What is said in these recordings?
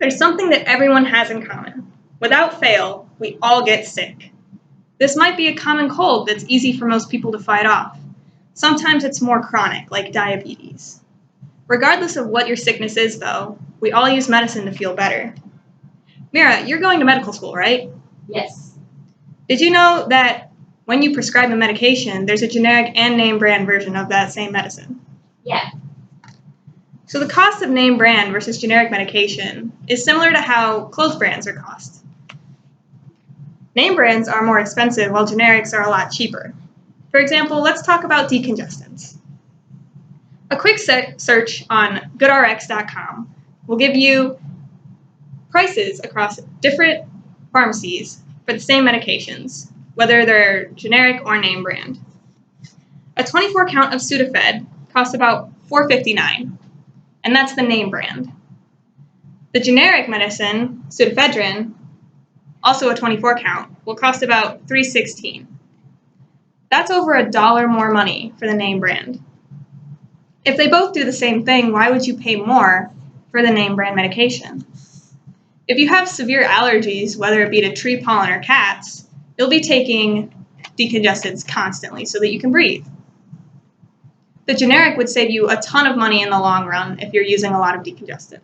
There's something that everyone has in common. Without fail, we all get sick. This might be a common cold that's easy for most people to fight off. Sometimes it's more chronic, like diabetes. Regardless of what your sickness is, though, we all use medicine to feel better. Mira, you're going to medical school, right? Yes. Did you know that when you prescribe a medication, there's a generic and name brand version of that same medicine? Yeah. So the cost of name brand versus generic medication is similar to how clothes brands are cost. Name brands are more expensive while generics are a lot cheaper. For example, let's talk about decongestants. A quick search on goodrx.com will give you prices across different pharmacies for the same medications, whether they're generic or name brand. A 24 count of Sudafed costs about $4.59, and that's the name brand. The generic medicine, pseudoephedrine, also a 24 count, will cost about $3.16. That's over $1 more money for the name brand. If they both do the same thing, why would you pay more for the name brand medication? If you have severe allergies, whether it be to tree pollen or cats, you'll be taking decongestants constantly so that you can breathe. The generic would save you a ton of money in the long run if you're using a lot of decongestant.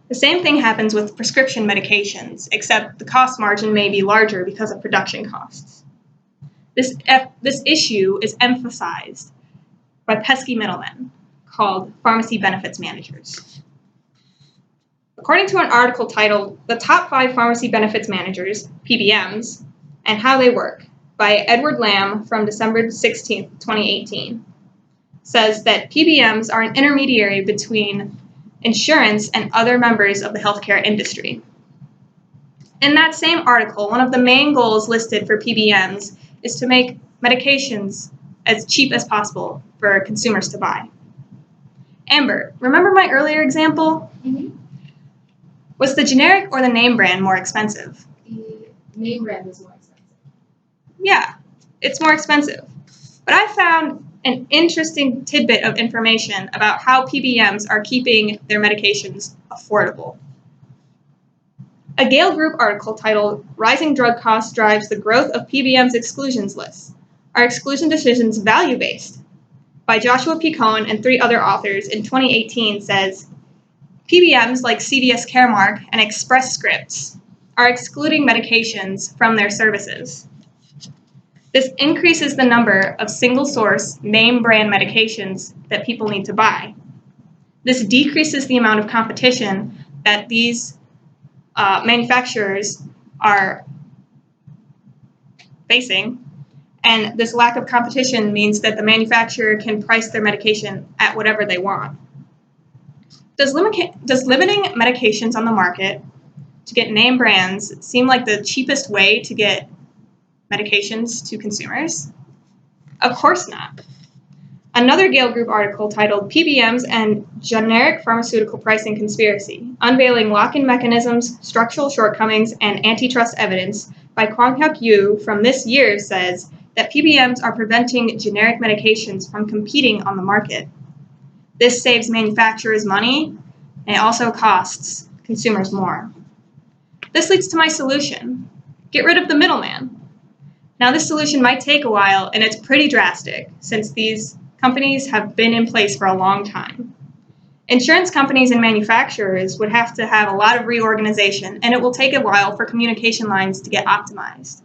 The same thing happens with prescription medications, except the cost margin may be larger because of production costs. This issue is emphasized by pesky middlemen called pharmacy benefits managers. According to an article titled The Top 5 Pharmacy Benefits Managers, PBMs, and How They Work by Edward Lamb from December 16, 2018, says that PBMs are an intermediary between insurance and other members of the healthcare industry. In that same article, one of the main goals listed for PBMs is to make medications as cheap as possible for consumers to buy. Amber, remember my earlier example? Mm-hmm. Was the generic or the name brand more expensive? The name brand was more expensive. Yeah, it's more expensive. But I found an interesting tidbit of information about how PBMs are keeping their medications affordable. A Gale Group article titled Rising Drug Costs Drives the Growth of PBM's Exclusions List. Are exclusion decisions value-based? By Joshua P. Cohen and 3 other authors in 2018 says, PBMs like CVS Caremark and Express Scripts are excluding medications from their services. This increases the number of single-source, name-brand medications that people need to buy. This decreases the amount of competition that these manufacturers are facing, and this lack of competition means that the manufacturer can price their medication at whatever they want. Does limiting medications on the market to get name brands seem like the cheapest way to get medications to consumers? Of course not. Another Gale Group article titled PBMs and Generic Pharmaceutical Pricing Conspiracy, Unveiling Lock-in Mechanisms, Structural Shortcomings, and Antitrust Evidence by Kwang-Hyuk Yu from this year says that PBMs are preventing generic medications from competing on the market. This saves manufacturers money, and it also costs consumers more. This leads to my solution. Get rid of the middleman. Now, this solution might take a while, and it's pretty drastic, since these companies have been in place for a long time. Insurance companies and manufacturers would have to have a lot of reorganization, and it will take a while for communication lines to get optimized.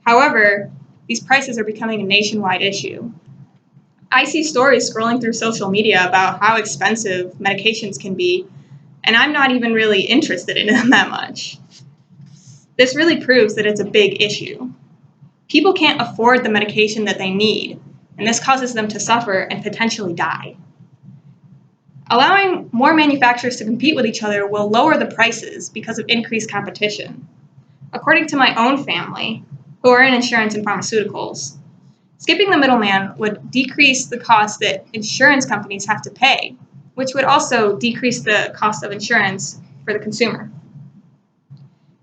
However, these prices are becoming a nationwide issue. I see stories scrolling through social media about how expensive medications can be, and I'm not even really interested in them that much. This really proves that it's a big issue. People can't afford the medication that they need, and this causes them to suffer and potentially die. Allowing more manufacturers to compete with each other will lower the prices because of increased competition. According to my own family, who are in insurance and pharmaceuticals, skipping the middleman would decrease the cost that insurance companies have to pay, which would also decrease the cost of insurance for the consumer.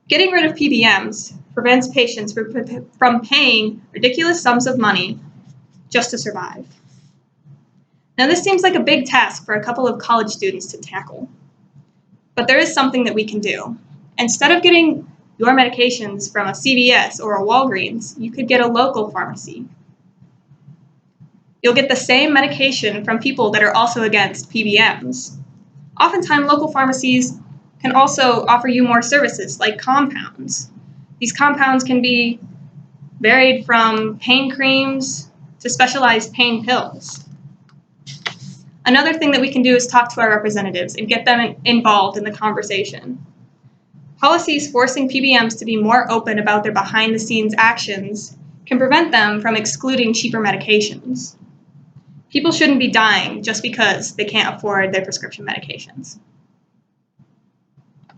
Getting rid of PBMs prevents patients from paying ridiculous sums of money just to survive. Now, this seems like a big task for a couple of college students to tackle. But there is something that we can do. Instead of getting your medications from a CVS or a Walgreens, you could get a local pharmacy. You'll get the same medication from people that are also against PBMs. Oftentimes, local pharmacies can also offer you more services like compounds. These compounds can be varied from pain creams to specialized pain pills. Another thing that we can do is talk to our representatives and get them involved in the conversation. Policies forcing PBMs to be more open about their behind-the-scenes actions can prevent them from excluding cheaper medications. People shouldn't be dying just because they can't afford their prescription medications.